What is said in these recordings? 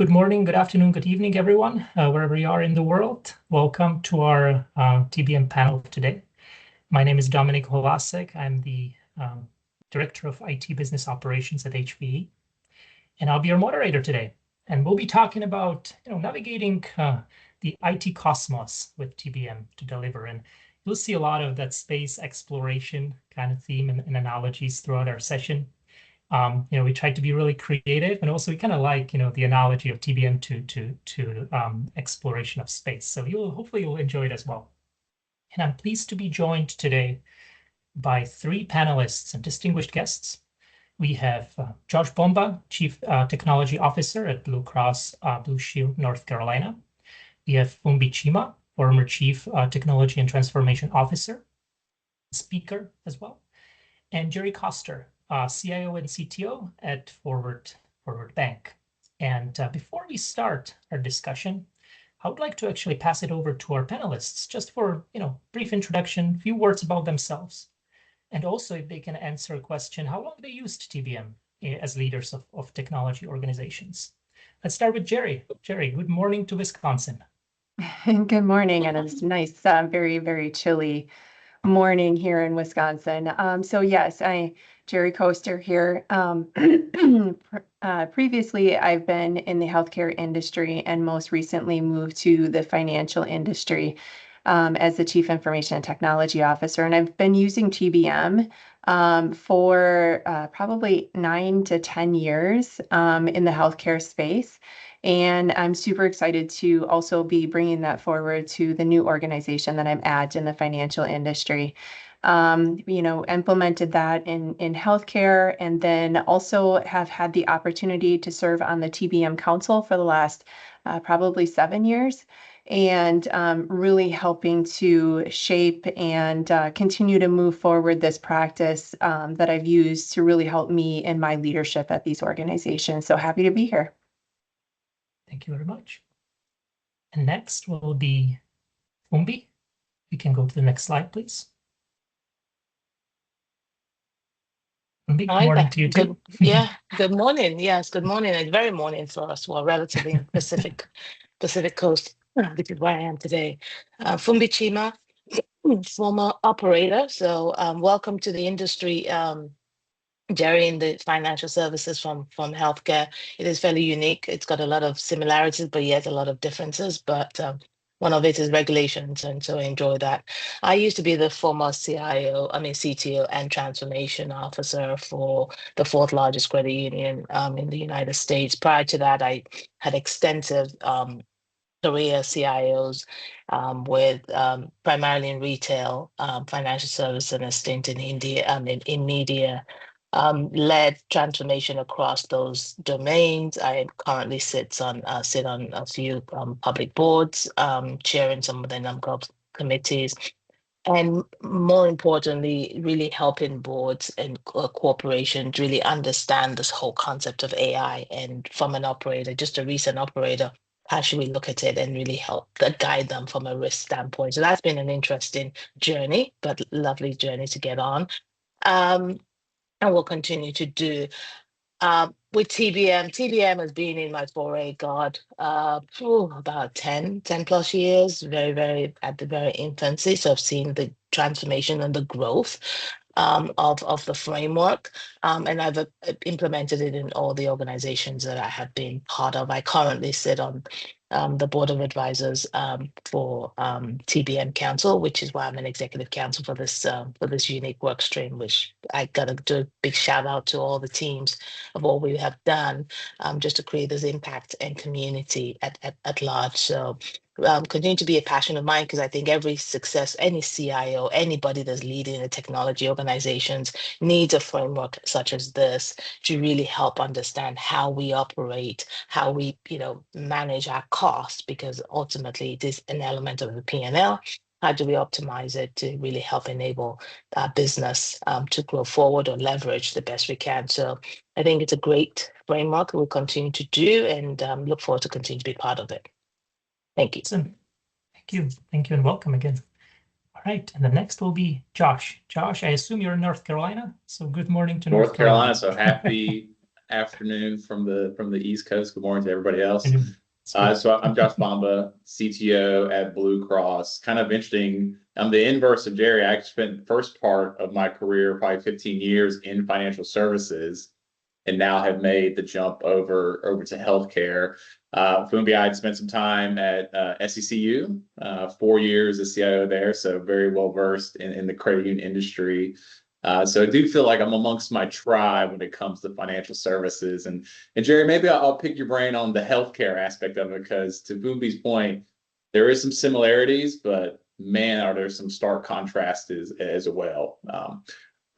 Good morning, good afternoon, good evening, everyone, wherever you are in the world. Welcome to our TBM panel today. My name is Dominik Holasek. I'm the Director of IT Business Operations at HPE, and I'll be your moderator today. And we'll be talking about navigating the IT cosmos with TBM to deliver. And you'll see a lot of that space exploration kind of theme and analogies throughout our session. We tried to be really creative, and also we kind of like, the analogy of TBM to exploration of space. So hopefully you'll enjoy it as well. And I'm pleased to be joined today by three panelists and distinguished guests. We have Josh Bomba, Chief Technology Officer at Blue Cross Blue Shield, North Carolina. We have Fumbi Chima, former Chief Technology and Transformation Officer, speaker as well, and Jerry Koster, CIO and CTO at Forward Bank. And before we start our discussion, I would like to actually pass it over to our panelists just for brief introduction, few words about themselves, and also if they can answer a question, how long they used TBM as leaders of technology organizations. Let's start with Jerry. Jerry, good morning to Wisconsin. Good morning, and it's nice, very, very chilly morning here in Wisconsin. So yes, Jerry Koster here. Previously, I've been in the healthcare industry and most recently moved to the financial industry as the Chief Information and Technology Officer. And I've been using TBM for probably 9 to 10 years in the healthcare space. And I'm super excited to also be bringing that forward to the new organization that I'm at in the financial industry. Implemented that in healthcare, and then also have had the opportunity to serve on the TBM Council for the last probably 7 years, and really helping to shape and continue to move forward this practice that I've used to really help me in my leadership at these organizations. So happy to be here. Thank you very much. And next will be Fumbi. We can go to the next slide, please. Fumbi, good morning to you too. Good morning. Yes, good morning. It's very morning for us. Well, relatively in Pacific Coast, which is where I am today. Fumbi Chima, former operator. So welcome to the industry. Jerry, in the financial services from healthcare. It is fairly unique. It's got a lot of similarities, but yet a lot of differences. But one of it is regulations, and so I enjoy that. I used to be the former CTO and transformation officer for the fourth largest credit union in the United States. Prior to that, I had extensive career CIOs with primarily in retail, financial service, and a stint in India, in media. Led transformation across those domains. I currently sit on a few public boards, chairing some of the number of committees, and more importantly, really helping boards and corporations really understand this whole concept of AI. And from an operator, just a recent operator, how should we look at it and really help guide them from a risk standpoint? So that's been an interesting journey, but lovely journey to get on. And we'll continue to do. With TBM has been in my foray, about 10 plus years, very, very at the very infancy. So I've seen the transformation and the growth of the framework, and I've implemented it in all the organizations that I have been part of. I currently sit on the board of advisors for TBM Council, which is why I'm an executive council for this unique work stream, which I gotta do a big shout out to all the teams of what we have done just to create this impact and community at large. So continue to be a passion of mine, because I think every success, any CIO, anybody that's leading the technology organizations needs a framework such as this to really help understand how we operate, how we manage our costs, because ultimately it is an element of the P&L. How do we optimize it to really help enable our business to grow forward or leverage the best we can? So I think it's a great framework we'll continue to do, and look forward to continue to be part of it. Thank you. Awesome. Thank you, and welcome again. All right, and the next will be Josh. Josh, I assume you're in North Carolina, so good morning to North Carolina. So happy afternoon from the East Coast. Good morning to everybody else. Mhm. So I'm Josh Bamba, CTO at Blue Cross. Kind of interesting. I'm the inverse of Jerry. I spent the first part of my career, probably 15 years, in financial services, and now have made the jump over to healthcare. Fumbi, I'd spent some time at SECU, 4 years as CIO there, so very well versed in the credit union industry. So I do feel like I'm amongst my tribe when it comes to financial services. And Jerry, maybe I'll pick your brain on the healthcare aspect of it, because to Fumbi's point, there is some similarities, but man, are there some stark contrasts as well.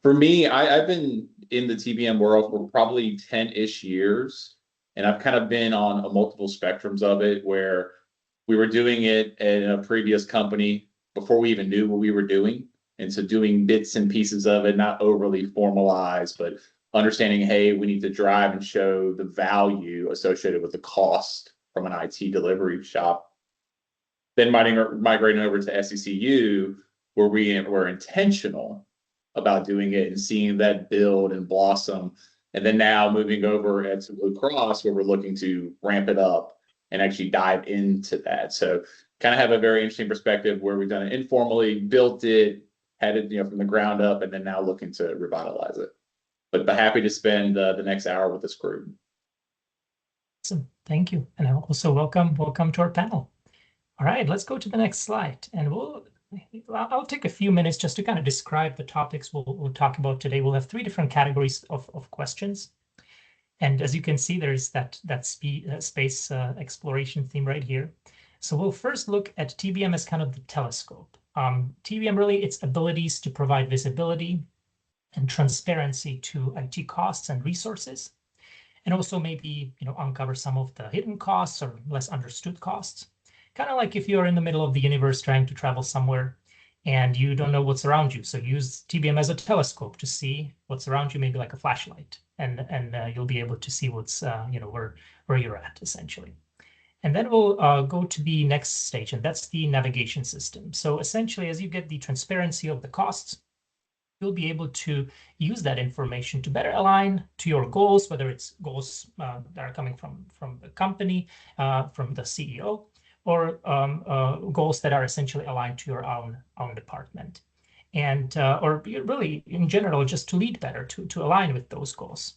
For me, I've been in the TBM world for probably 10-ish years, and I've kind of been on multiple spectrums of it, where we were doing it in a previous company before we even knew what we were doing. And so doing bits and pieces of it, not overly formalized, but understanding, hey, we need to drive and show the value associated with the cost from an IT delivery shop. Then migrating over to SECU, where we were intentional about doing it and seeing that build and blossom. And then now moving over to Blue Cross, where we're looking to ramp it up and actually dive into that. So kind of have a very interesting perspective where we've done it informally, built it, had it from the ground up, and then now looking to revitalize it. But happy to spend the next hour with this group. Awesome. Thank you. And also welcome to our panel. All right, let's go to the next slide, and I'll take a few minutes just to kind of describe the topics we'll talk about today. We'll have 3 different categories of questions. And as you can see, there's that space exploration theme right here. So we'll first look at TBM as kind of the telescope. TBM really, its abilities to provide visibility and transparency to IT costs and resources, and also maybe uncover some of the hidden costs or less understood costs. Kind of like if you're in the middle of the universe trying to travel somewhere and you don't know what's around you. So use TBM as a telescope to see what's around you, maybe like a flashlight, and you'll be able to see what's where you're at essentially. And then we'll go to the next stage, and that's the navigation system. So essentially, as you get the transparency of the costs, you'll be able to use that information to better align to your goals, whether it's goals that are coming from the company, from the CEO, or goals that are essentially aligned to your own department, and or really in general just to lead better, to align with those goals.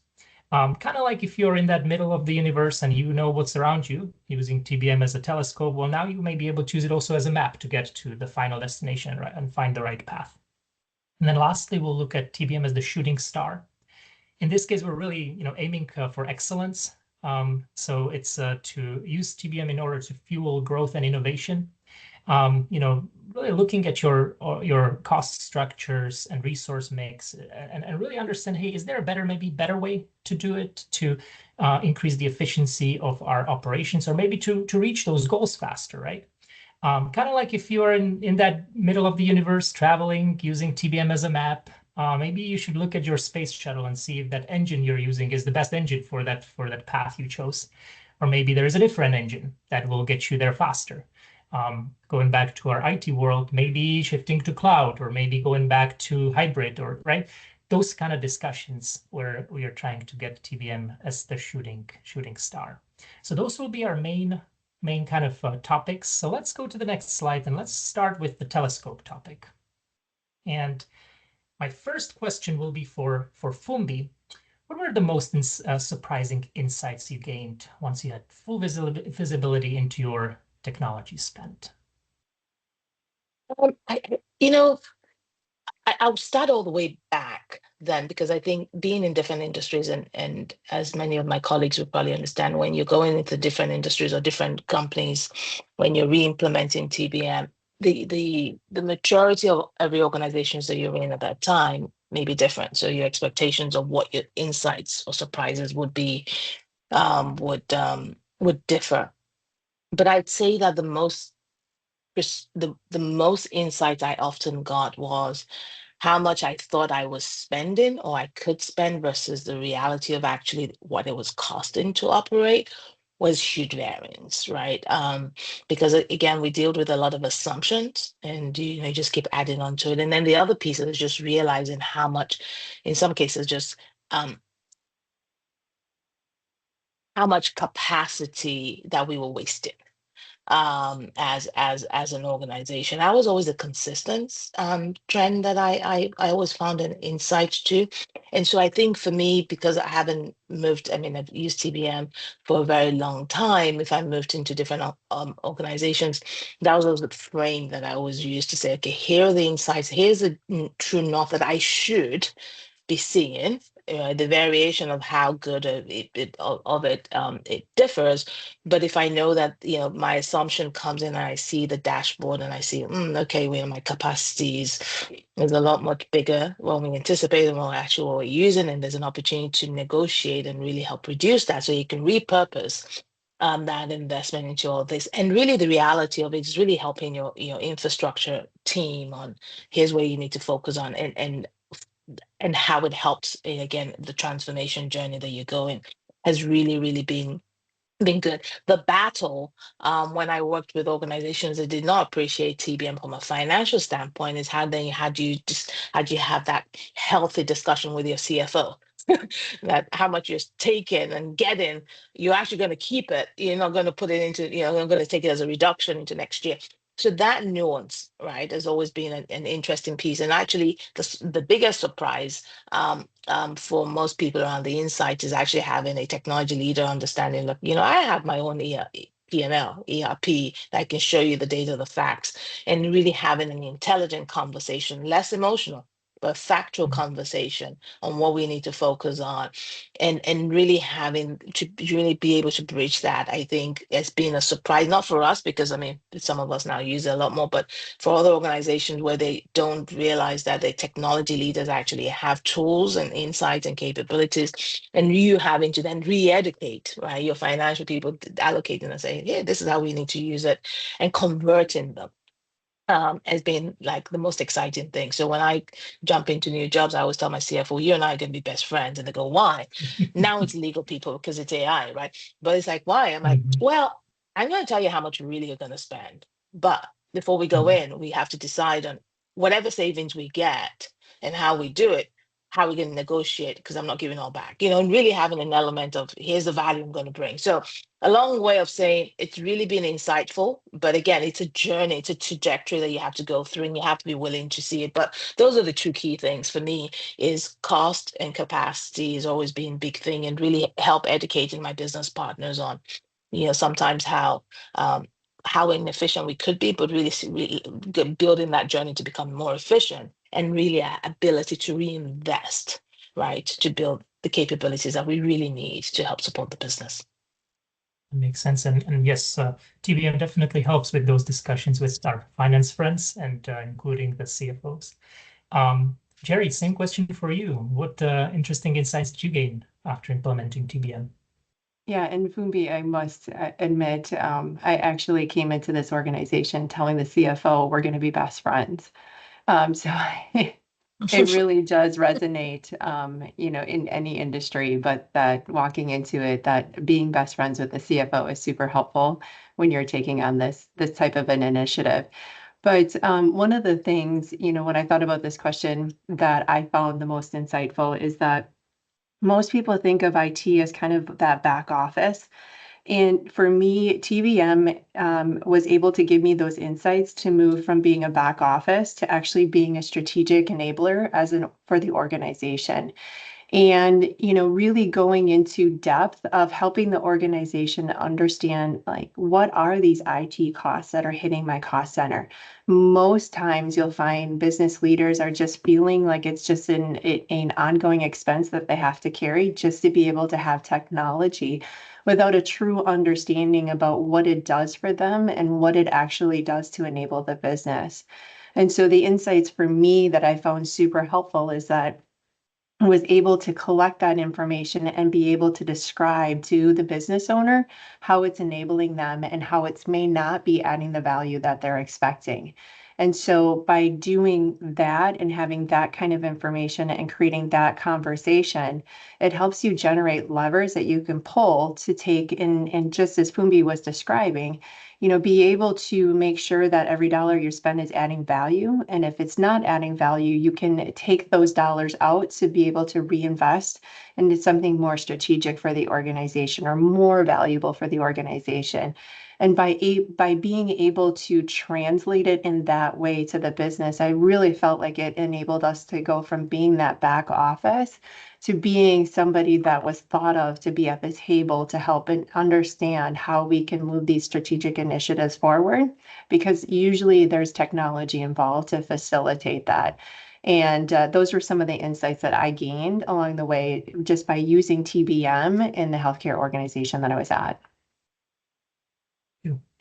Kind of like if you're in that middle of the universe and you know what's around you, using TBM as a telescope, well, now you may be able to use it also as a map to get to the final destination, right, and find the right path. And then lastly, we'll look at TBM as the shooting star. In this case, we're really aiming for excellence. So it's to use TBM in order to fuel growth and innovation. Really looking at your cost structures and resource mix, and really understand, hey, is there a maybe better way to do it to increase the efficiency of our operations, or maybe to reach those goals faster, right? Kind of like if you're in that middle of the universe traveling using TBM as a map, maybe you should look at your space shuttle and see if that engine you're using is the best engine for that path you chose. Or maybe there is a different engine that will get you there faster. Going back to our IT world, maybe shifting to cloud, or maybe going back to hybrid, or right? Those kind of discussions where we are trying to get TBM as the shooting star. So those will be our main kind of topics. So let's go to the next slide, and let's start with the telescope topic. And my first question will be for Fumbi. What were the most surprising insights you gained once you had full visibility into your technology spend? I'll start all the way back then, because I think being in different industries, and as many of my colleagues will probably understand, when you're going into different industries or different companies, when you're re-implementing TBM, the majority of every organizations that you're in at that time may be different. So your expectations of what your insights or surprises would be would differ. But I'd say that the most insights I often got was how much I thought I was spending or I could spend versus the reality of actually what it was costing to operate was huge variance, right? Because again, we deal with a lot of assumptions, and you just keep adding on to it. And then the other piece is just realizing how much, in some cases, just how much capacity that we were wasting as an organization. That was always a consistent trend that I always found an insight to. And so I think for me, because I haven't moved, I mean, I've used TBM for a very long time. If I moved into different organizations, that was always the frame that I always used to say, okay, here are the insights, here's the true north that I should be seeing. The variation of how good it differs, but if I know that my assumption comes in and I see the dashboard and I see okay, well, my capacities is a lot much bigger when we anticipate and what actually what we're using, and there's an opportunity to negotiate and really help reduce that so you can repurpose that investment into all this. And really the reality of it is really helping your infrastructure team on here's where you need to focus on, and how it helps again the transformation journey that you're going has really been good. The battle when I worked with organizations that did not appreciate TBM from a financial standpoint is how do you have that healthy discussion with your CFO that how much you're taking and getting, you're actually going to keep it. You're not going to put it into, you're going to take it as a reduction into next year. So that nuance, right, has always been an interesting piece. And actually, the biggest surprise for most people around the insight is actually having a technology leader understanding, look, I have my own P&L, ERP that can show you the data, the facts, and really having an intelligent conversation, less emotional, but factual conversation on what we need to focus on, and really having to really be able to bridge that. I think it's been a surprise, not for us, because I mean, some of us now use it a lot more, but for other organizations where they don't realize that the technology leaders actually have tools and insights and capabilities, and you having to then re-educate, right, your financial people, allocating and saying, yeah, this is how we need to use it, and converting them has been like the most exciting thing. So when I jump into new jobs, I always tell my CFO, you and I are going to be best friends. And they go, why? Now it's legal people because it's AI, right? But it's like, why? I'm like, well, I'm going to tell you how much we really are going to spend. But before we go in, we have to decide on whatever savings we get and how we do it, how we're going to negotiate, because I'm not giving all back, and really having an element of here's the value I'm going to bring. So a long way of saying it's really been insightful, but again, it's a journey, it's a trajectory that you have to go through, and you have to be willing to see it. But those are the two key things for me: is cost and capacity has always been a big thing, and really help educating my business partners on, sometimes how inefficient we could be, but really building that journey to become more efficient, and really a ability to reinvest, right, to build the capabilities that we really need to help support the business. That makes sense. And yes, TBM definitely helps with those discussions with our finance friends and including the CFOs. Jerry, same question for you. What interesting insights did you gain after implementing TBM? Yeah, and Fumbi, I must admit, I actually came into this organization telling the CFO we're going to be best friends. So it really does resonate, in any industry, but that walking into it, that being best friends with the CFO is super helpful when you're taking on this type of an initiative. But one of the things, when I thought about this question that I found the most insightful is that most people think of IT as kind of that back office. And for me, TBM was able to give me those insights to move from being a back office to actually being a strategic enabler for the organization. And, really going into depth of helping the organization understand, like, what are these IT costs that are hitting my cost center? Most times you'll find business leaders are just feeling like it's just an ongoing expense that they have to carry just to be able to have technology, without a true understanding about what it does for them and what it actually does to enable the business. And so the insights for me that I found super helpful is that I was able to collect that information and be able to describe to the business owner how it's enabling them and how it may not be adding the value that they're expecting. And so by doing that and having that kind of information and creating that conversation, it helps you generate levers that you can pull to take in. And just as Fumbi was describing, be able to make sure that every dollar you spend is adding value. And if it's not adding value, you can take those dollars out to be able to reinvest into something more strategic for the organization or more valuable for the organization. And by being able to translate it in that way to the business, I really felt like it enabled us to go from being that back office to being somebody that was thought of to be at the table to help and understand how we can move these strategic initiatives forward, because usually there's technology involved to facilitate that. And those were some of the insights that I gained along the way just by using TBM in the healthcare organization that I was at.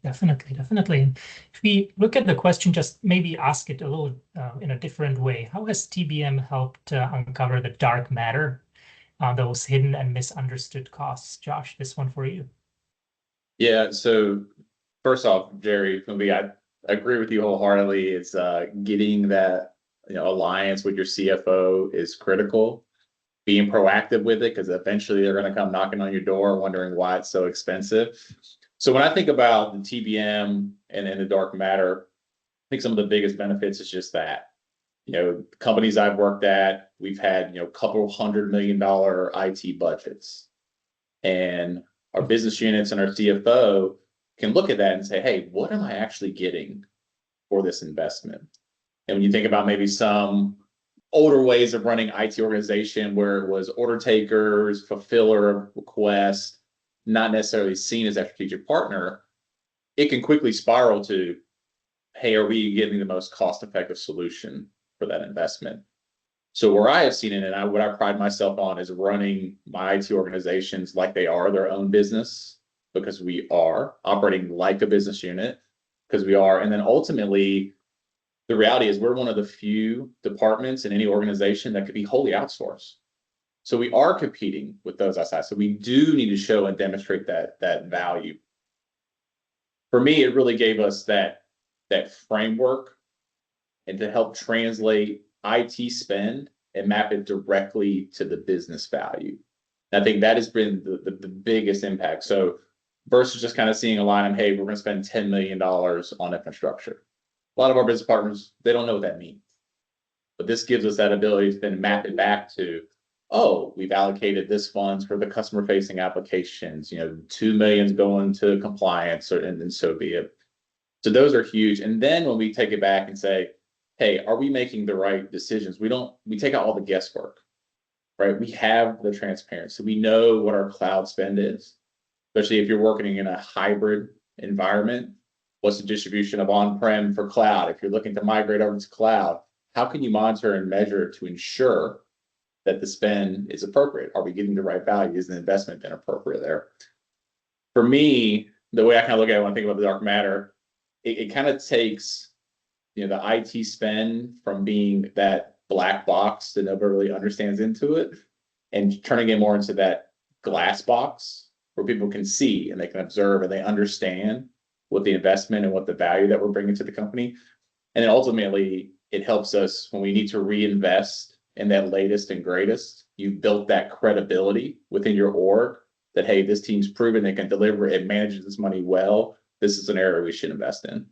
Definitely. And if we look at the question, just maybe ask it a little in a different way. How has TBM helped uncover the dark matter, those hidden and misunderstood costs? Josh, this one for you. Yeah, so first off, Jerry, I agree with you wholeheartedly. It's getting that alliance with your CFO is critical. Being proactive with it, because eventually they're going to come knocking on your door wondering why it's so expensive. So when I think about the TBM and the dark matter, I think some of the biggest benefits is just that. Companies I've worked at, we've had a couple $100 million IT budgets, and our business units and our CFO can look at that and say, hey, what am I actually getting for this investment? And when you think about maybe some older ways of running IT organization where it was order takers, fulfiller of requests, not necessarily seen as that strategic partner, it can quickly spiral to, hey, are we getting the most cost-effective solution for that investment? So where I have seen it, and what I pride myself on, is running my IT organizations like they are their own business, because we are operating like a business unit, because we are. And then ultimately, the reality is we're one of the few departments in any organization that could be wholly outsourced. So we are competing with those outside. So we do need to show and demonstrate that value. For me, it really gave us that framework, and to help translate IT spend and map it directly to the business value. And I think that has been the biggest impact. So versus just kind of seeing a line of, hey, we're going to spend $10 million on infrastructure. A lot of our business partners, they don't know what that means. But this gives us that ability to then map it back to, oh, we've allocated this funds for the customer-facing applications. $2 million going to compliance, and so be it. So those are huge. And then when we take it back and say, hey, are we making the right decisions? We take out all the guesswork, right? We have the transparency. We know what our cloud spend is, especially if you're working in a hybrid environment. What's the distribution of on-prem for cloud? If you're looking to migrate over to cloud, how can you monitor and measure to ensure that the spend is appropriate? Are we getting the right value? Is the investment then appropriate there? For me, the way I kind of look at it when I think about the dark matter, it kind of takes the IT spend from being that black box that nobody really understands into it, and turning it more into that glass box where people can see and they can observe and they understand what the investment and what the value that we're bringing to the company. And then ultimately, it helps us when we need to reinvest in that latest and greatest. You've built that credibility within your org that, hey, this team's proven they can deliver, it manages this money well. This is an area we should invest in.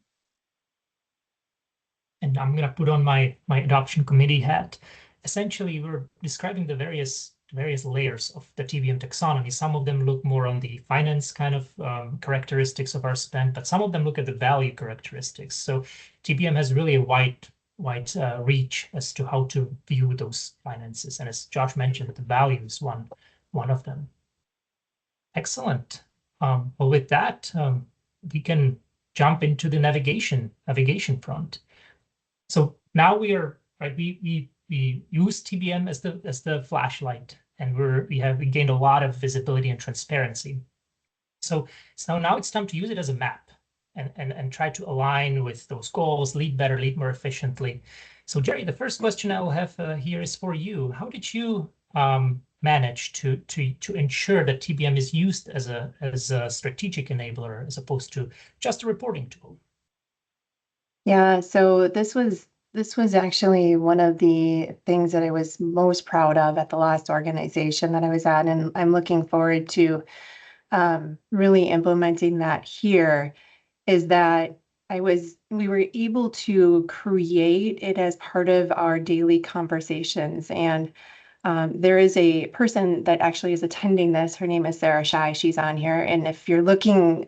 And I'm going to put on my adoption committee hat. Essentially, we're describing the various layers of the TBM taxonomy. Some of them look more on the finance kind of characteristics of our spend, but some of them look at the value characteristics. So TBM has really a wide reach as to how to view those finances. And as Josh mentioned, the value is one of them. Excellent. Well, with that, we can jump into the navigation front. So now we are right. We use TBM as the flashlight, and we gained a lot of visibility and transparency. So now it's time to use it as a map and try to align with those goals, lead better, lead more efficiently. So Jerry, the first question I will have here is for you. How did you manage to ensure that TBM is used as a strategic enabler as opposed to just a reporting tool? Yeah, so this was actually one of the things that I was most proud of at the last organization that I was at, and I'm looking forward to really implementing that here. is that we were able to create it as part of our daily conversations. And there is a person that actually is attending this. Her name is Sarah Shai. She's on here. And if you're looking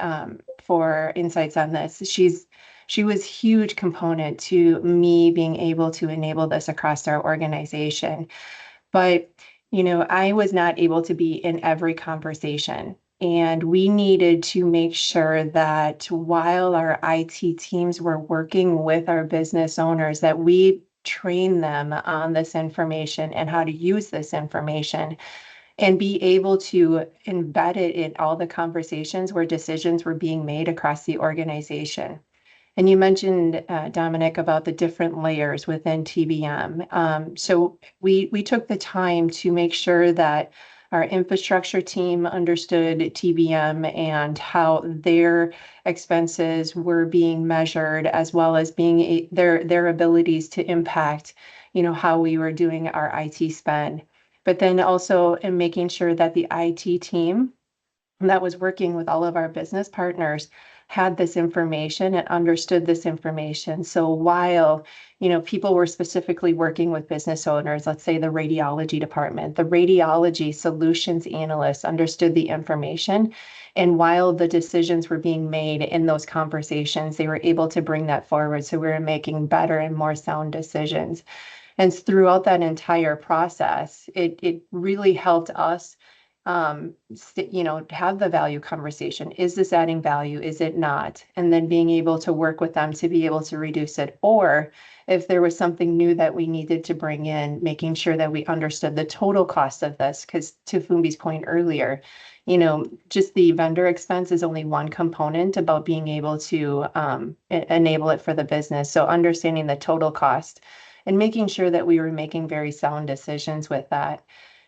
for insights on this, she was a huge component to me being able to enable this across our organization. But, I was not able to be in every conversation. And we needed to make sure that while our IT teams were working with our business owners, that we train them on this information and how to use this information and be able to embed it in all the conversations where decisions were being made across the organization. And you mentioned, Dominic, about the different layers within TBM. So we took the time to make sure that our infrastructure team understood TBM and how their expenses were being measured, as well as being their abilities to impact, how we were doing our IT spend. But then also in making sure that the IT team that was working with all of our business partners had this information and understood this information. So while, people were specifically working with business owners, let's say the radiology department, the radiology solutions analysts understood the information. And while the decisions were being made in those conversations, they were able to bring that forward. So we were making better and more sound decisions. And throughout that entire process, it really helped us have the value conversation. Is this adding value? Is it not? And then being able to work with them to be able to reduce it. Or if there was something new that we needed to bring in, making sure that we understood the total cost of this. Because to Fumbi's point earlier, just the vendor expense is only one component about being able to enable it for the business. So understanding the total cost and making sure that we were making very sound decisions with that.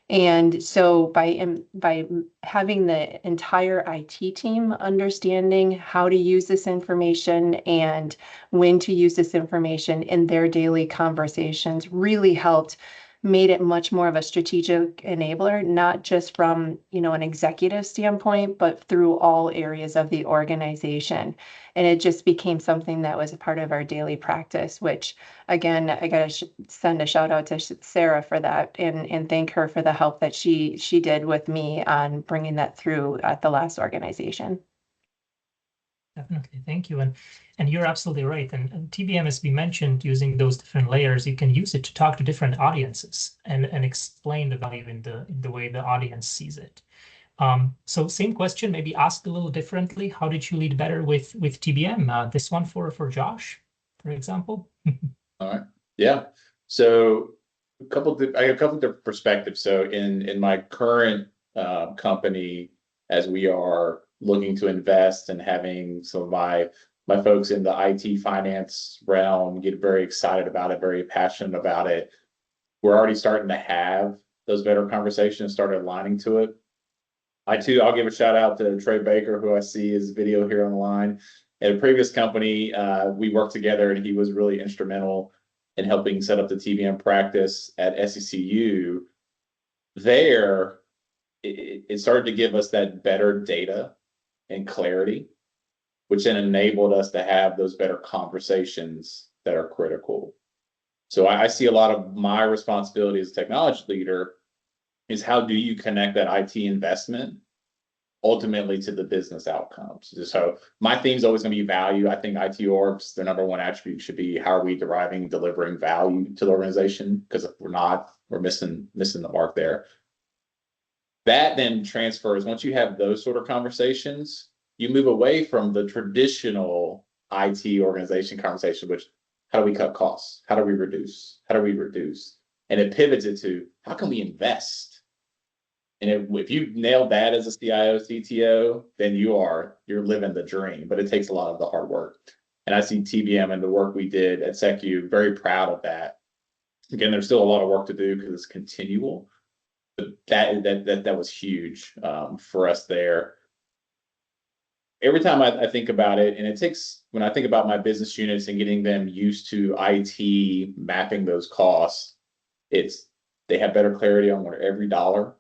And so by having the entire IT team understanding how to use this information and when to use this information in their daily conversations really helped, made it much more of a strategic enabler, not just from, an executive standpoint, but through all areas of the organization. And it just became something that was a part of our daily practice, which again, I got to send a shout out to Sarah for that and thank her for the help that she did with me on bringing that through at the last organization. Definitely, thank you. And you're absolutely right. And TBM, as we mentioned, using those different layers, you can use it to talk to different audiences and explain the value in the way the audience sees it. So same question, maybe asked a little differently. How did you lead better with TBM? This one for Josh, for example. All right. Yeah. So I got a couple of different perspectives. So in my current company, as we are looking to invest and having some of my folks in the IT finance realm get very excited about it, very passionate about it. We're already starting to have those better conversations, started aligning to it. I'll give a shout out to Trey Baker, who I see his video here on the line. At a previous company, we worked together and he was really instrumental in helping set up the TBM practice at SECU. There, it started to give us that better data and clarity, which then enabled us to have those better conversations that are critical. So I see a lot of my responsibility as a technology leader is how do you connect that IT investment ultimately to the business outcomes. So my theme is always going to be value. I think IT orgs, the number one attribute should be how are we delivering value to the organization? Because if we're not, we're missing the mark there. That then transfers, once you have those sort of conversations, you move away from the traditional IT organization conversation, which how do we cut costs? How do we reduce? How do we reduce? And it pivots it to how can we invest? And if you nailed that as a CIO, CTO, then you're living the dream, but it takes a lot of the hard work. And I see TBM and the work we did at SECU, very proud of that. Again, there's still a lot of work to do because it's continual, but that was huge for us there. Every time I think about it, and it takes, when I think about my business units and getting them used to IT mapping those costs, they have better clarity on where every dollar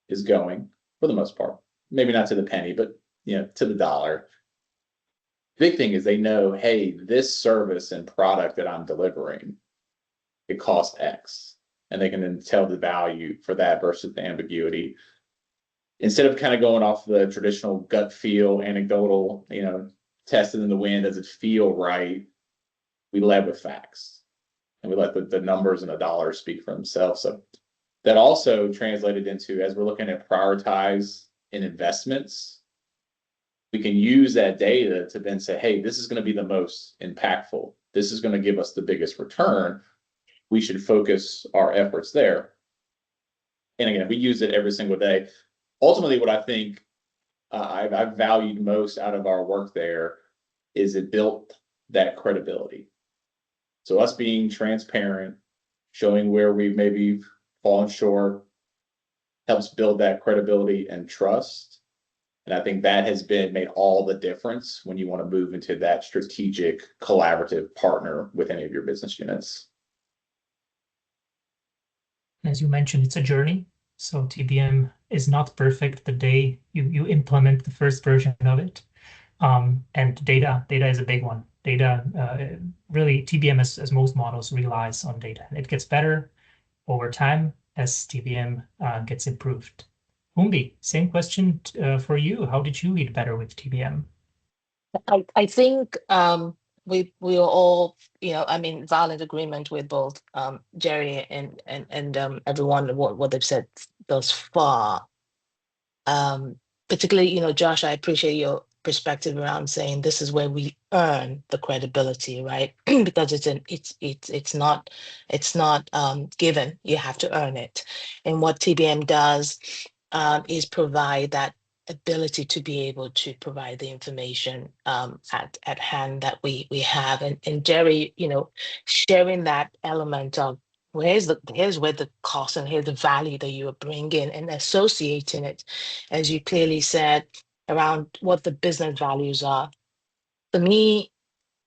is going for the most part. Maybe not to the penny, but to the dollar. big thing is they know, hey, this service and product that I'm delivering, it costs X. And they can then tell the value for that versus the ambiguity. Instead of kind of going off the traditional gut feel, anecdotal, tested in the wind, does it feel right? We led with facts. And we let the numbers and the dollars speak for themselves. So that also translated into, as we're looking at prioritize in investments, we can use that data to then say, hey, this is going to be the most impactful. This is going to give us the biggest return. We should focus our efforts there. And again, we use it every single day. Ultimately, what I think I've valued most out of our work there is it built that credibility. So us being transparent, showing where we've maybe fallen short, helps build that credibility and trust. And I think that has made all the difference when you want to move into that strategic, collaborative partner with any of your business units. As you mentioned, it's a journey. So TBM is not perfect the day you implement the first version of it. And data is a big one. Data, really, TBM, as most models, relies on data. It gets better over time as TBM gets improved. Humbi, same question for you. How did you get better with TBM? I think we are all, violent agreement with both Jerry and everyone what they've said thus far. Particularly, Josh, I appreciate your perspective around saying this is where we earn the credibility, right? Because it's not given. You have to earn it. And what TBM does is provide that ability to be able to provide the information at hand that we have. And Jerry, sharing that element of here's where the cost and here's the value that you are bringing and associating it, as you clearly said, around what the business values are. For me,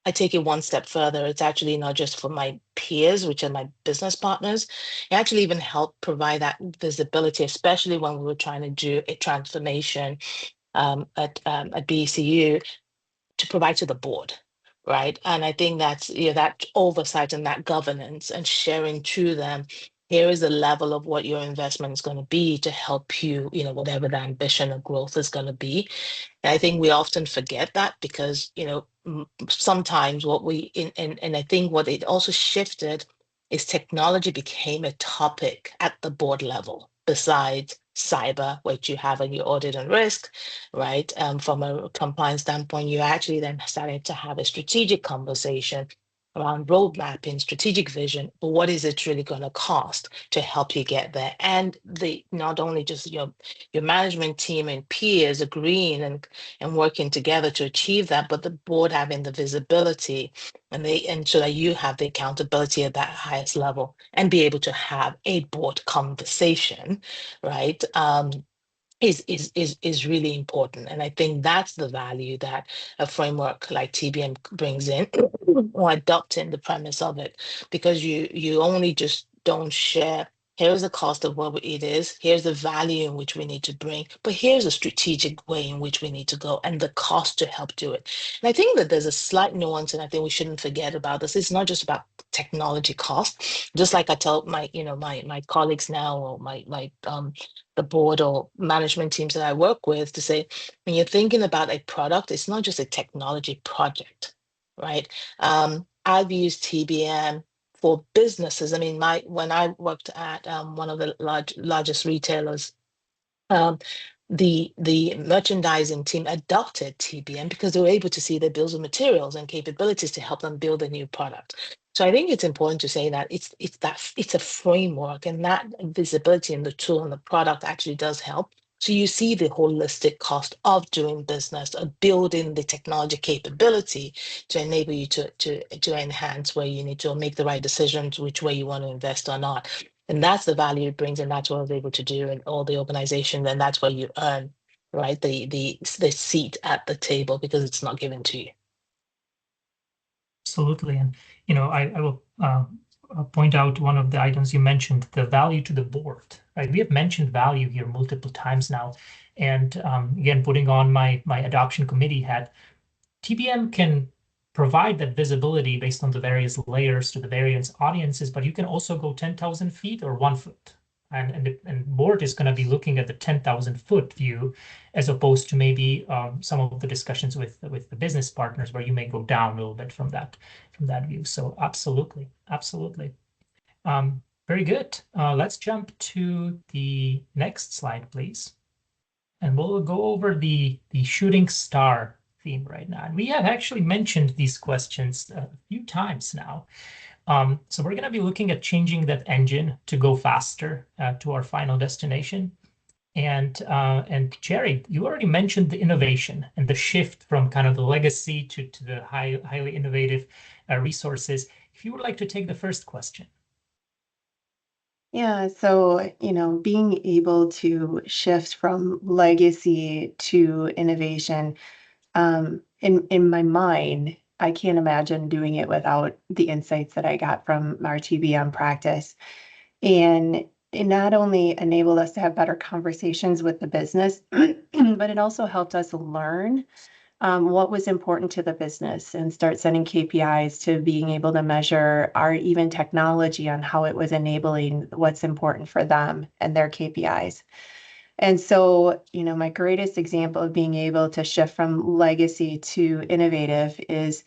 I take it one step further. It's actually not just for my peers, which are my business partners. It actually even helped provide that visibility, especially when we were trying to do a transformation at BCU to provide to the board, right? And I think that's that oversight and that governance and sharing to them, here is the level of what your investment is going to be to help you, whatever the ambition of growth is going to be. And I think we often forget that because, sometimes what and I think what it also shifted is technology became a topic at the board level besides cyber, which you have in your audit and risk, right? From a compliance standpoint, you actually then started to have a strategic conversation around road mapping, strategic vision, but what is it really going to cost to help you get there? And not only just your management team and peers agreeing and working together to achieve that, but the board having the visibility and so that you have the accountability at that highest level and be able to have a board conversation, right? Is really important. And I think that's the value that a framework like TBM brings in, or adopting the premise of it, because you only just don't share, here's the cost of what it is, here's the value in which we need to bring, but here's a strategic way in which we need to go and the cost to help do it. And I think that there's a slight nuance, and I think we shouldn't forget about this. It's not just about technology cost. Just like I tell my colleagues now, or my the board or management teams that I work with, to say, when you're thinking about a product, it's not just a technology project, right? I've used TBM for businesses. I mean, when I worked at one of the largest retailers, the merchandising team adopted TBM because they were able to see their bills of materials and capabilities to help them build a new product. So I think it's important to say that it's a framework, and that visibility in the tool and the product actually does help. So you see the holistic cost of doing business, of building the technology capability to enable you to enhance where you need to make the right decisions, which way you want to invest or not. And that's the value it brings, and that's what I was able to do in all the organizations, and that's where you earn, right, the seat at the table, because it's not given to you. Absolutely. And, I will point out one of the items you mentioned, the value to the board, right? We have mentioned value here multiple times now. And again, putting on my adoption committee hat, TBM can provide that visibility based on the various layers to the various audiences, but you can also go 10,000 feet or 1 foot. And board is going to be looking at the 10,000 foot view, as opposed to maybe some of the discussions with the business partners where you may go down a little bit from that view. So absolutely, absolutely. Very good. Let's jump to the next slide, please. And we'll go over the shooting star theme right now. And we have actually mentioned these questions a few times now. So we're going to be looking at changing that engine to go faster to our final destination. And Jerry, you already mentioned the innovation and the shift from kind of the legacy to the highly innovative resources. If you would like to take the first question. Yeah, so, being able to shift from legacy to innovation, in my mind, I can't imagine doing it without the insights that I got from our TBM practice. And it not only enabled us to have better conversations with the business, but it also helped us learn what was important to the business and start setting KPIs to being able to measure our even technology on how it was enabling what's important for them and their KPIs. And so, my greatest example of being able to shift from legacy to innovative is,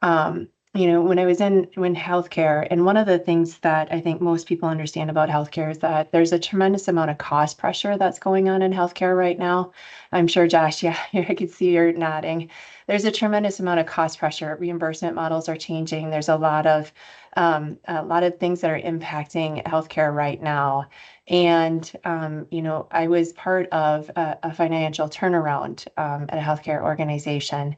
when I was in healthcare, and one of the things that I think most people understand about healthcare is that there's a tremendous amount of cost pressure that's going on in healthcare right now. I'm sure, Josh, yeah, I could see you're nodding. There's a tremendous amount of cost pressure. Reimbursement models are changing. There's a lot of things that are impacting healthcare right now. And, I was part of a financial turnaround at a healthcare organization.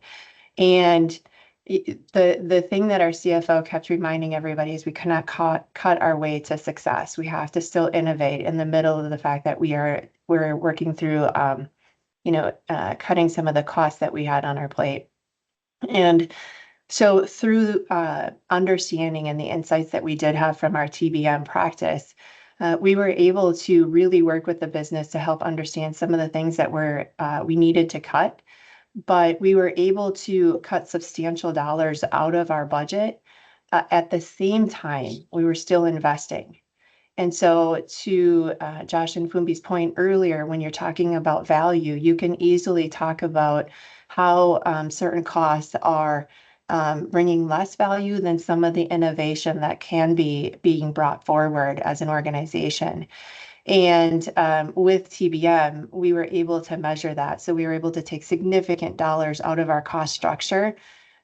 And the thing that our CFO kept reminding everybody is we cannot cut our way to success. We have to still innovate in the middle of the fact that we're working through, cutting some of the costs that we had on our plate. And so through understanding and the insights that we did have from our TBM practice, we were able to really work with the business to help understand some of the things that we needed to cut. But we were able to cut substantial dollars out of our budget. At the same time, we were still investing. And so to Josh and Fumbi's point earlier, when you're talking about value, you can easily talk about how certain costs are bringing less value than some of the innovation that can be being brought forward as an organization. And with TBM, we were able to measure that. So we were able to take significant dollars out of our cost structure.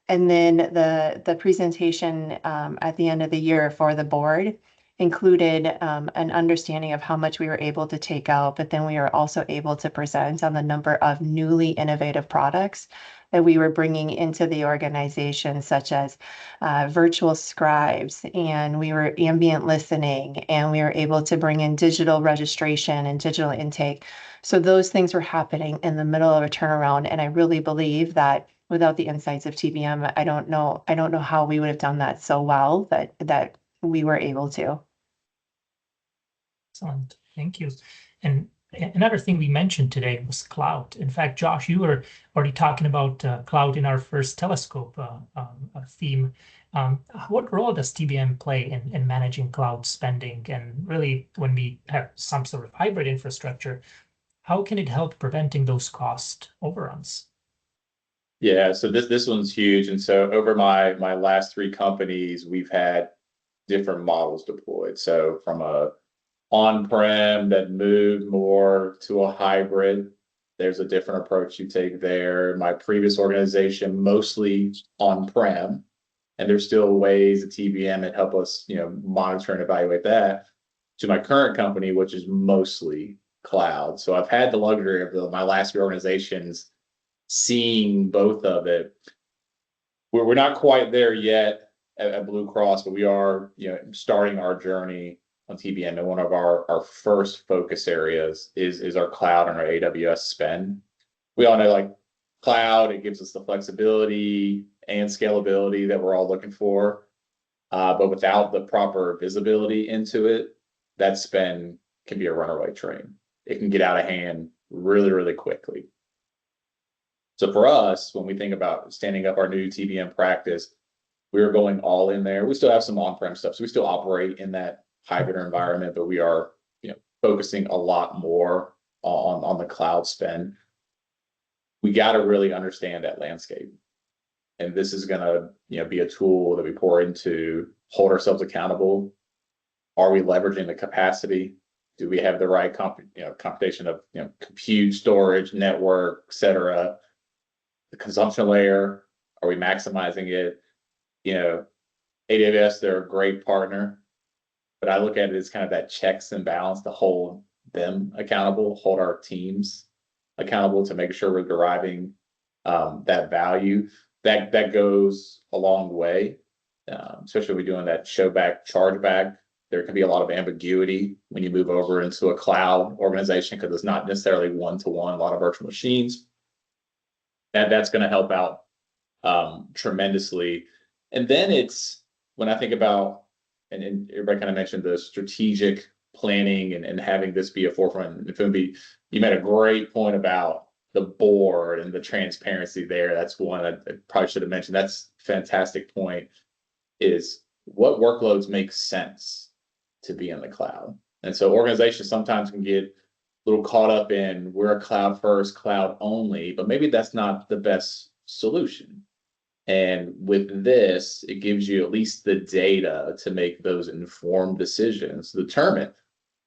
And then the presentation at the end of the year for the board included an understanding of how much we were able to take out, but then we were also able to present on the number of newly innovative products that we were bringing into the organization, such as virtual scribes, and we were ambient listening, and we were able to bring in digital registration and digital intake. So those things were happening in the middle of a turnaround, and I really believe that without the insights of TBM, I don't know how we would have done that so well that we were able to. Excellent, thank you. And another thing we mentioned today was cloud. In fact, Josh, you were already talking about cloud in our first telescope theme. What role does TBM play in managing cloud spending? And really, when we have some sort of hybrid infrastructure, how can it help preventing those cost overruns? Yeah, so this one's huge. And so over my last 3 companies, we've had different models deployed. So from a on-prem that moved more to a hybrid, there's a different approach you take there. My previous organization, mostly on-prem, and there's still ways that TBM that help us, monitor and evaluate that, to my current company, which is mostly cloud. So I've had the luxury of my last 3 organizations seeing both of it. We're not quite there yet at Blue Cross, but we are, starting our journey on TBM. And one of our first focus areas is our cloud and our AWS spend. We all know, like, cloud, it gives us the flexibility and scalability that we're all looking for. But without the proper visibility into it, that spend can be a runaway train. It can get out of hand really, really quickly. So for us, when we think about standing up our new TBM practice, we're going all in there. We still have some on-prem stuff, so we still operate in that hybrid environment, but we are, focusing a lot more on the cloud spend. We got to really understand that landscape, and this is going to, be a tool that we pour into, hold ourselves accountable. Are we leveraging the capacity? Do we have the right computation of compute, storage, network, et cetera? The consumption layer, are we maximizing it? AWS, they're a great partner, but I look at it as kind of that checks and balance to hold them accountable, hold our teams accountable to make sure we're deriving that value. That goes a long way, especially when we're doing that show back, charge back. There can be a lot of ambiguity when you move over into a cloud organization because it's not necessarily one-to-one, a lot of virtual machines. That's going to help out tremendously. And then it's when I think about, and everybody kind of mentioned the strategic planning and having this be a forefront. Fumbi, you made a great point about the board and the transparency there. That's one I probably should have mentioned. That's a fantastic point, is what workloads make sense to be in the cloud. And so organizations sometimes can get a little caught up in we're a cloud first, cloud only, but maybe that's not the best solution. And with this, it gives you at least the data to make those informed decisions, determine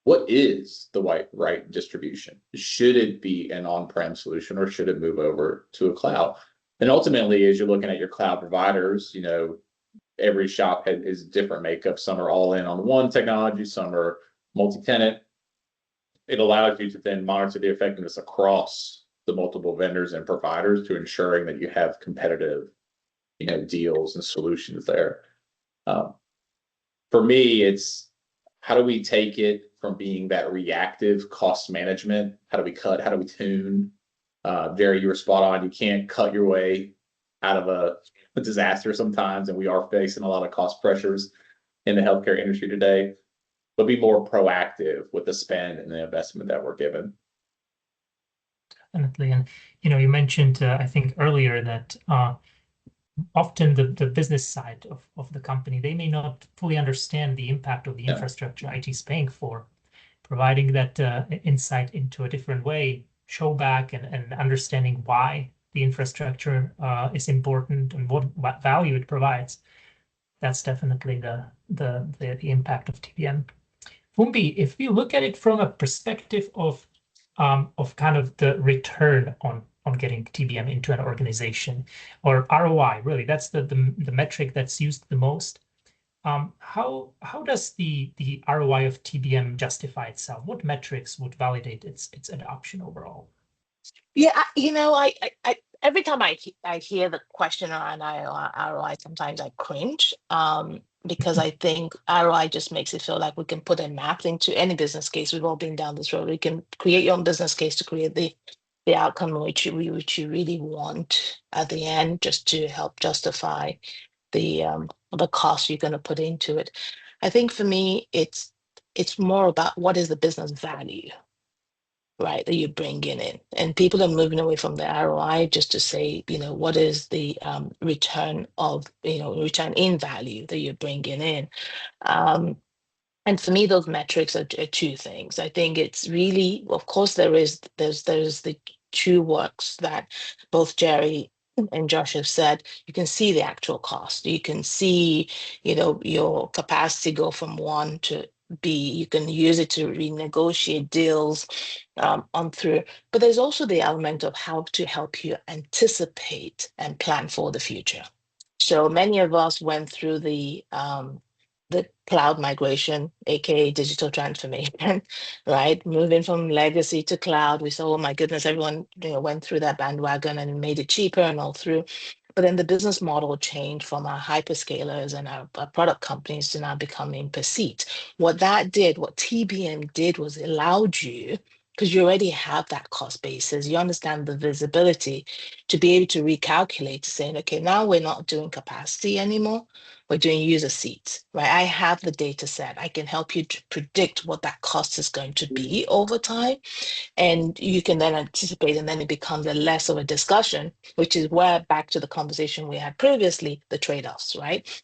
what is the right distribution. Should it be an on-prem solution or should it move over to a cloud? And ultimately, as you're looking at your cloud providers, every shop is different makeup. Some are all in on one technology, some are multi-tenant. It allows you to then monitor the effectiveness across the multiple vendors and providers to ensuring that you have competitive, deals and solutions there. For me, it's how do we take it from being that reactive cost management? How do we cut? How do we tune? Jerry, you were spot on. You can't cut your way out of a disaster sometimes, and we are facing a lot of cost pressures in the healthcare industry today, but be more proactive with the spend and the investment that we're given. Definitely. And, you mentioned, I think earlier that often the business side of the company, they may not fully understand the impact of the infrastructure IT is paying for. Providing that insight into a different way, show back and understanding why the infrastructure is important and what value it provides. That's definitely the impact of TBM. Fumbi, if we look at it from a perspective of kind of the return on getting TBM into an organization, or ROI, really, that's the metric that's used the most. How does the ROI of TBM justify itself? What metrics would validate its adoption overall? Yeah, I every time I hear the question around ROI, sometimes I cringe because I think ROI just makes it feel like we can put a map into any business case. We've all been down this road. We can create your own business case to create the outcome which you really want at the end, just to help justify the cost you're going to put into it. I think for me, it's more about what is the business value, right, that you're bringing in. And people are moving away from the ROI just to say, what is the return in value that you're bringing in. And for me, those metrics are two things. I think it's really, of course, there's the two works that both Jerry and Josh have said. You can see the actual cost. You can see, your capacity go from one to B. You can use it to renegotiate deals on through. But there's also the element of how to help you anticipate and plan for the future. So many of us went through the cloud migration, aka digital transformation, right? Moving from legacy to cloud. We saw, oh my goodness, everyone went through that bandwagon and made it cheaper and all through. But then the business model changed from our hyperscalers and our product companies to now becoming per seat. What TBM did was allowed you because you already have that cost basis. You understand the visibility to be able to recalculate, saying, okay, now we're not doing capacity anymore. We're doing user seats, right? I have the data set. I can help you to predict what that cost is going to be over time. And you can then anticipate, and then it becomes a less of a discussion, which is where, back to the conversation we had previously, the trade-offs, right?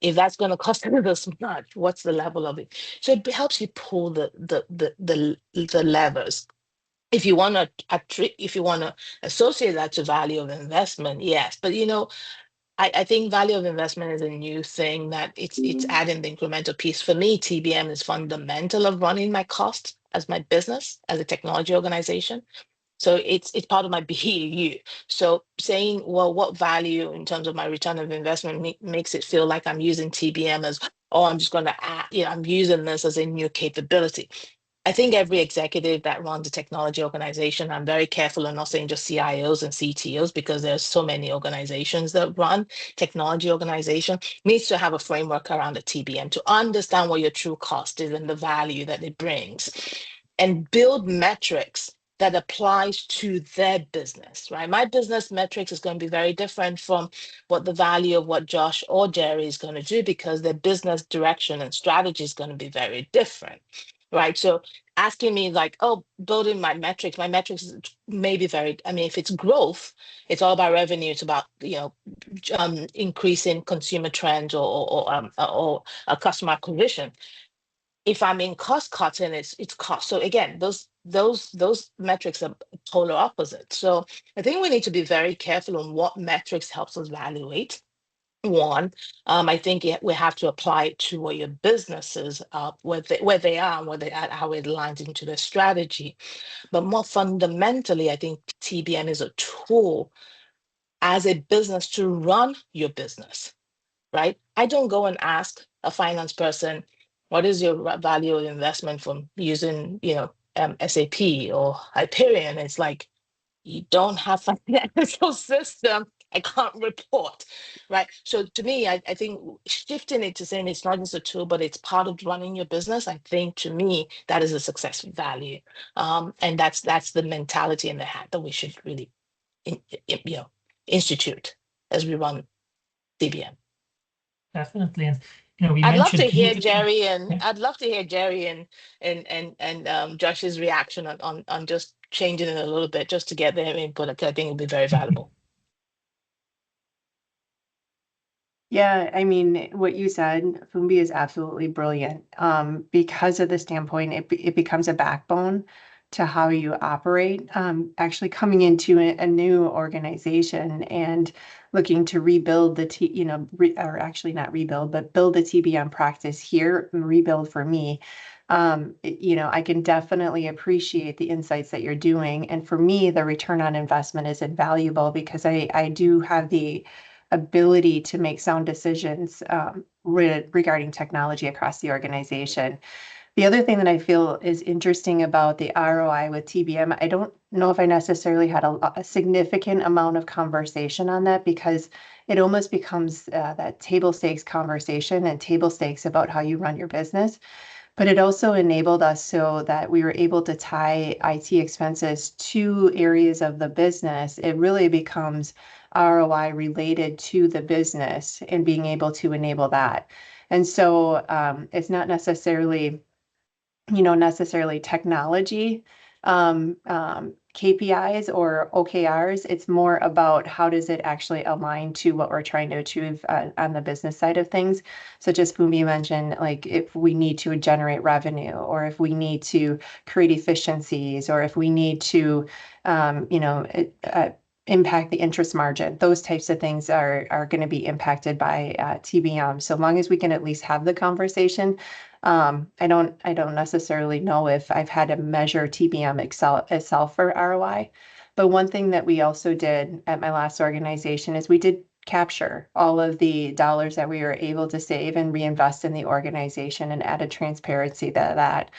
If that's going to cost you this much, what's the level of it? So it helps you pull the levers. If you want to associate that to value of investment, yes. But I think value of investment is a new thing that it's adding the incremental piece. For me, TBM is fundamental of running my cost as my business, as a technology organization. So it's part of my BAU. So saying, well, what value in terms of my return of investment makes it feel like I'm using TBM as, oh, I'm just going to add, I'm using this as a new capability. I think every executive that runs a technology organization, I'm very careful of not saying just CIOs and CTOs, because there's so many organizations that run technology organization, needs to have a framework around the TBM to understand what your true cost is and the value that it brings, and build metrics that applies to their business, right? My business metrics is going to be very different from what the value of what Josh or Jerry is going to do, because their business direction and strategy is going to be very different, right? So asking me like, oh, building my metrics may be very, I mean, if it's growth, it's all about revenue. It's about, increasing consumer trends or customer acquisition. If I'm in cost cutting, it's cost. So again, those metrics are polar opposite. So I think we need to be very careful on what metrics helps us evaluate. One, I think we have to apply it to what your businesses are, where they are, and where they are, how it aligns into their strategy. But more fundamentally, I think TBM is a tool as a business to run your business, right? I don't go and ask a finance person, what is your value of investment from using, SAP or Hyperion? It's like, you don't have financial system, I can't report, right? So to me, I think shifting it to saying it's not just a tool, but it's part of running your business, I think to me, that is a success value. And that's the mentality and the hat that we should really, institute as we run TBM. Definitely. And we I'd love to mentioned hear communication. Jerry and Yeah. I'd love to hear Jerry and Josh's reaction on just changing it a little bit, just to get their input. I think it'll be very valuable. Yeah, I mean, what you said, Fumbi, is absolutely brilliant. Because of the standpoint, it becomes a backbone to how you operate. Actually coming into a new organization and looking to rebuild or actually not rebuild, but build a TBM practice here, rebuild for me. I can definitely appreciate the insights that you're doing. And for me, the return on investment is invaluable, because I do have the ability to make sound decisions regarding technology across the organization. The other thing that I feel is interesting about the ROI with TBM, I don't know if I necessarily had a significant amount of conversation on that, because it almost becomes that table stakes conversation and table stakes about how you run your business. But it also enabled us so that we were able to tie IT expenses to areas of the business. It really becomes ROI related to the business and being able to enable that. And so it's not necessarily technology KPIs or OKRs. It's more about how does it actually align to what we're trying to achieve on the business side of things. Such as Fumi mentioned, like if we need to generate revenue, or if we need to create efficiencies, or if we need to, impact the interest margin. Those types of things are going to be impacted by TBM. So long as we can at least have the conversation. I don't necessarily know if I've had to measure TBM itself for ROI. But one thing that we also did at my last organization is we did capture all of the dollars that we were able to save and reinvest in the organization, and added transparency to that.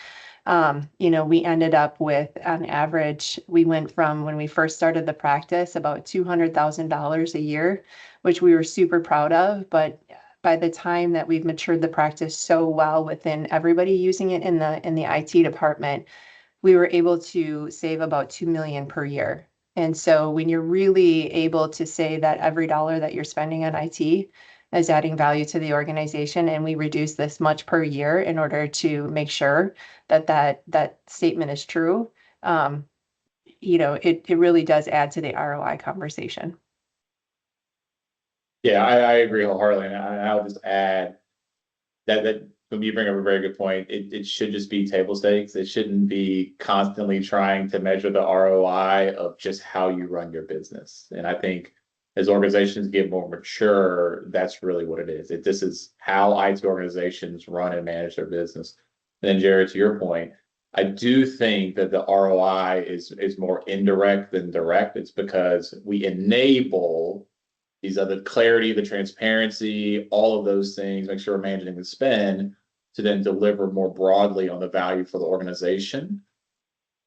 We ended up with, on average, we went from, when we first started the practice, about $200,000 a year, which we were super proud of. But by the time that we've matured the practice so well within everybody using it in the IT department, we were able to save about $2 million per year. And so when you're really able to say that every dollar that you're spending on IT is adding value to the organization, and we reduce this much per year in order to make sure that that statement is true, it really does add to the ROI conversation. Yeah, I agree wholeheartedly. And I'll just add that when you bring up a very good point, it should just be table stakes. It shouldn't be constantly trying to measure the ROI of just how you run your business. And I think as organizations get more mature, that's really what it is. This is how IT organizations run and manage their business. And then, Jared, to your point, I do think that the ROI is more indirect than direct. It's because we enable these other clarity, the transparency, all of those things, make sure we're managing the spend to then deliver more broadly on the value for the organization.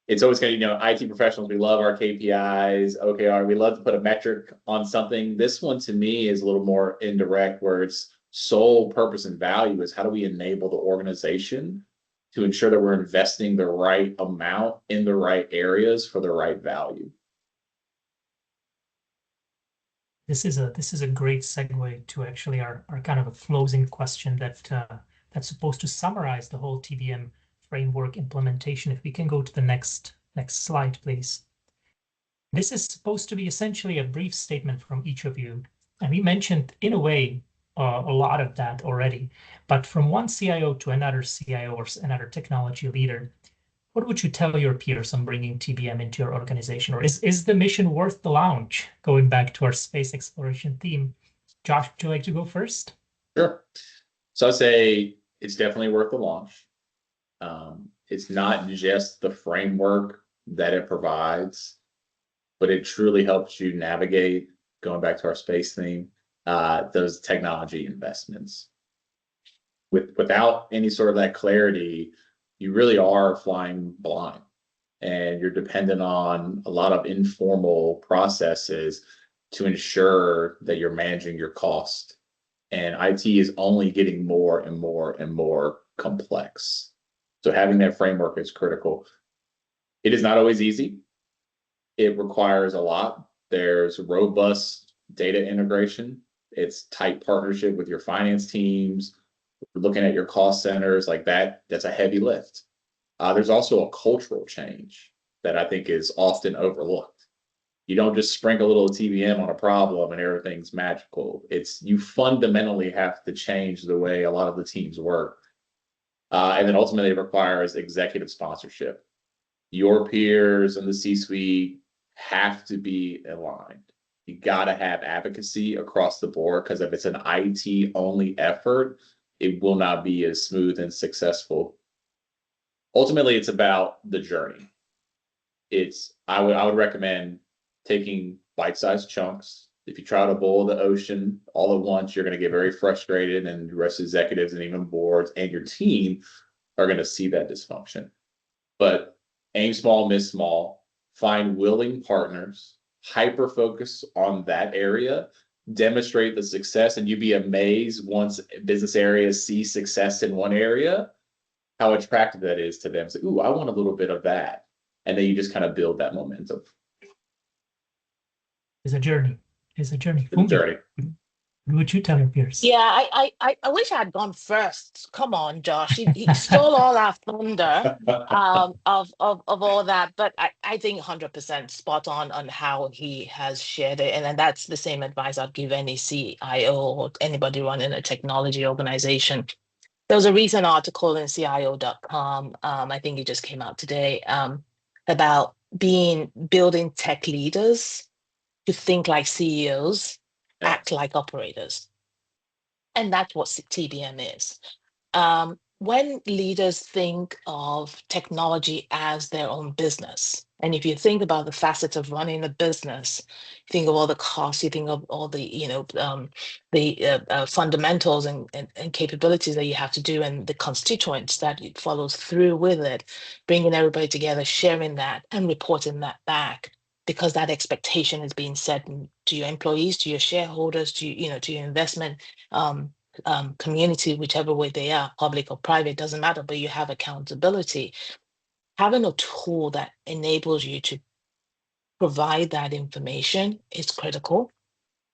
It's always going to, IT professionals, we love our KPIs, OKR, we love to put a metric on something. This one to me is a little more indirect, where its sole purpose and value is how do we enable the organization to ensure that we're investing the right amount in the right areas for the right value. This is a great segue to actually our kind of a closing question that's supposed to summarize the whole TBM framework implementation. If we can go to the next slide, please. This is supposed to be essentially a brief statement from each of you, and we mentioned in a way a lot of that already. But from one CIO to another CIO or another technology leader, what would you tell your peers on bringing TBM into your organization? Or is the mission worth the launch? Going back to our space exploration theme. Josh, would you like to go first? Sure. So I'd say it's definitely worth the launch. It's not just the framework that it provides, but it truly helps you navigate, going back to our space theme, those technology investments. Without any sort of that clarity, you really are flying blind, and you're dependent on a lot of informal processes to ensure that you're managing your cost. And IT is only getting more and more and more complex. So having that framework is critical. It is not always easy. It requires a lot. There's robust data integration. It's tight partnership with your finance teams, looking at your cost centers like that. That's a heavy lift. There's also a cultural change that I think is often overlooked. You don't just sprinkle a little TBM on a problem and everything's magical. You fundamentally have to change the way a lot of the teams work. And then ultimately it requires executive sponsorship. Your peers in the C-suite have to be aligned. You got to have advocacy across the board, because if it's an IT only effort, it will not be as smooth and successful. Ultimately, it's about the journey. I would recommend taking bite-sized chunks. If you try to boil the ocean all at once, you're going to get very frustrated, and the rest of the executives and even boards and your team are going to see that dysfunction. But aim small, miss small, find willing partners, hyper-focus on that area, demonstrate the success, and you'd be amazed once business areas see success in one area, how attractive that is to them. So, ooh, I want a little bit of that. And then you just kind of build that momentum. It's a journey. It's a journey. It's a journey. Would you tell your peers? Yeah, I wish I had gone first. Come on, Josh. He stole all our thunder of all that. But I think 100% spot on how he has shared it. And then that's the same advice I'd give any CIO or anybody running a technology organization. There was a recent article in CIO.com, I think it just came out today, about building tech leaders to think like CEOs, act like operators. And that's what TBM is. When leaders think of technology as their own business, and if you think about the facets of running a business, you think of all the costs, you think of all the, fundamentals and capabilities that you have to do, and the constituents that it follows through with it, bringing everybody together, sharing that, and reporting that back, because that expectation is being set to your employees, to your shareholders, to your investment community, whichever way they are, public or private, doesn't matter, but you have accountability. having a tool that enables you to provide that information is critical.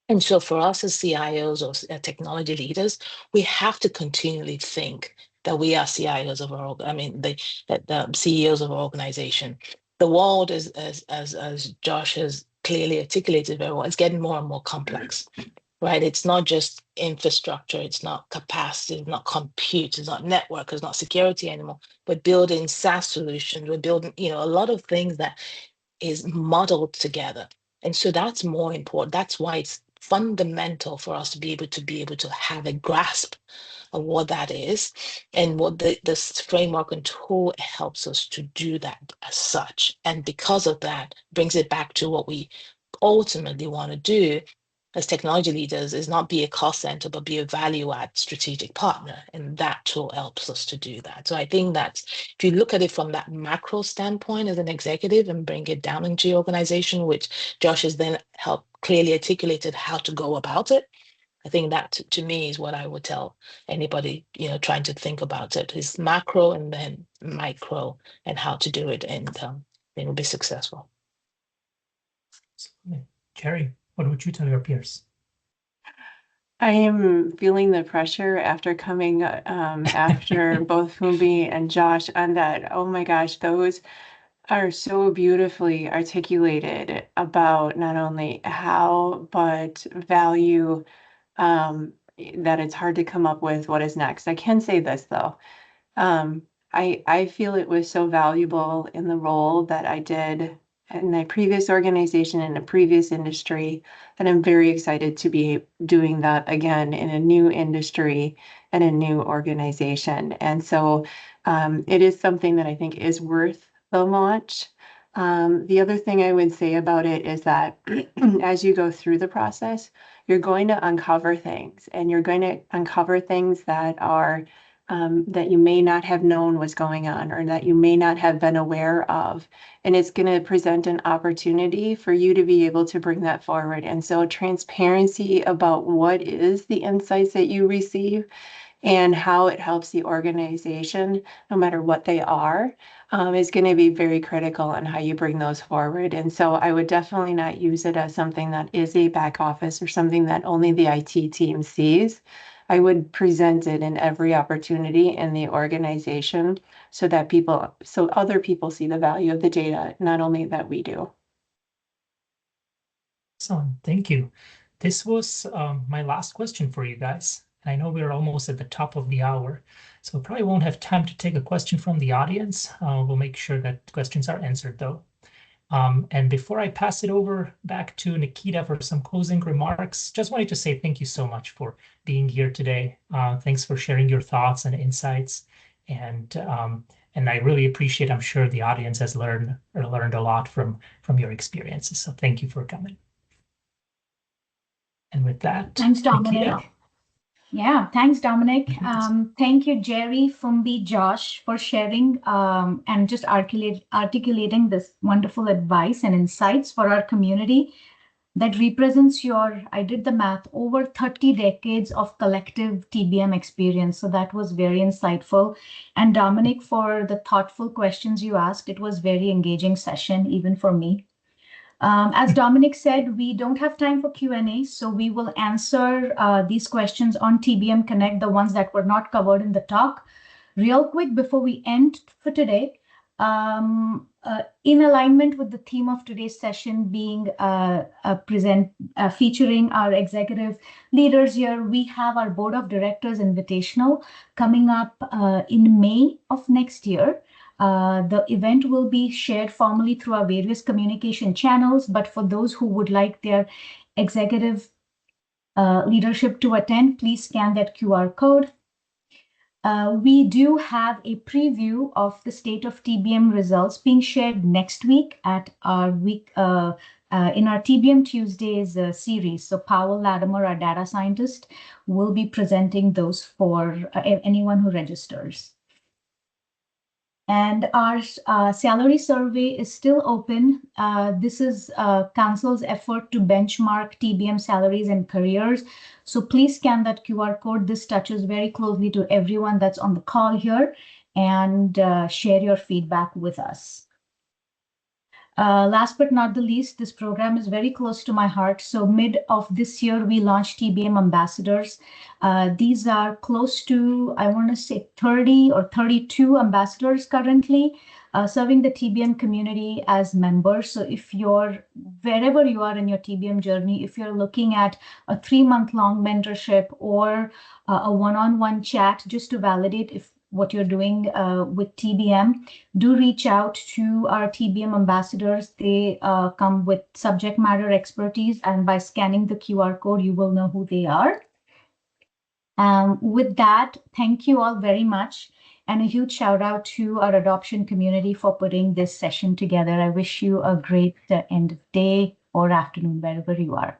And so for us as CIOs or technology leaders, we have to continually think that we are CIOs of our, the CEOs of our organization. The world is, as Josh has clearly articulated very well, it's getting more and more complex, right? It's not just infrastructure, it's not capacity, it's not compute, it's not network, it's not security anymore. We're building SaaS solutions, we're building, a lot of things that is modeled together. And so that's more important. That's why it's fundamental for us to be able to have a grasp of what that is, and what this framework and tool helps us to do that as such. And because of that, brings it back to what we ultimately want to do as technology leaders, is not be a cost center, but be a value add strategic partner. And that tool helps us to do that. So I think that if you look at it from that macro standpoint as an executive and bring it down into your organization, which Josh has then helped clearly articulated how to go about it, I think that to me is what I would tell anybody, trying to think about it, is macro and then micro, and how to do it, and it will be successful. Jerry, what would you tell your peers? I am feeling the pressure after coming after both Fumbi and Josh on that. Oh my gosh, those are so beautifully articulated about not only how, but value, that it's hard to come up with what is next. I can say this though. I feel it was so valuable in the role that I did in my previous organization, in a previous industry, that I'm very excited to be doing that again in a new industry and a new organization. And so it is something that I think is worth the launch. The other thing I would say about it is that as you go through the process, you're going to uncover things, and you're going to uncover things that are that you may not have known was going on, or that you may not have been aware of. And it's going to present an opportunity for you to be able to bring that forward. And so transparency about what is the insights that you receive and how it helps the organization, no matter what they are, is going to be very critical on how you bring those forward. And so I would definitely not use it as something that is a back office or something that only the IT team sees. I would present it in every opportunity in the organization so that other people see the value of the data, not only that we do. Excellent, thank you. This was my last question for you guys. I know we're almost at the top of the hour, so we probably won't have time to take a question from the audience. We'll make sure that questions are answered though. And before I pass it over back to Nikita for some closing remarks, just wanted to say thank you so much for being here today. Thanks for sharing your thoughts and insights. And I really appreciate, I'm sure the audience has learned a lot from your experiences. So thank you for coming. And with that, thanks, Dominic. Nikita. Yeah, thanks, Dominic. Thank you, Jerry, Fumbi, Josh, for sharing and just articulating this wonderful advice and insights for our community that represents I did the math, over 30 decades of collective TBM experience. So that was very insightful. And Dominic, for the thoughtful questions you asked, it was very engaging session, even for me. As Dominic said, we don't have time for Q&A, so we will answer these questions on TBM Connect, the ones that were not covered in the talk. Real quick, before we end for today, in alignment with the theme of today's session being featuring our executive leaders here, we have our Board of Directors Invitational coming up in May of next year. The event will be shared formally through our various communication channels, but for those who would like their executive leadership to attend, please scan that QR code. We do have a preview of the state of TBM results being shared next week at our in our TBM Tuesdays series. So Powell Latimer, our data scientist, will be presenting those for anyone who registers. And our salary survey is still open. This is Council's effort to benchmark TBM salaries and careers. So please scan that QR code. This touches very closely to everyone that's on the call here. and share your feedback with us. Last but not the least, this program is very close to my heart. So mid of this year, we launched TBM ambassadors. These are close to, I want to say 30 or 32 ambassadors currently serving the TBM community as members. So if you're, wherever you are in your TBM journey, if you're looking at a 3-month-long mentorship or a one-on-one chat just to validate if what you're doing with TBM, do reach out to our TBM ambassadors. They come with subject matter expertise, and by scanning the QR code, you will know who they are. With that, thank you all very much. And a huge shout out to our adoption community for putting this session together. I wish you a great end of day or afternoon, wherever you are.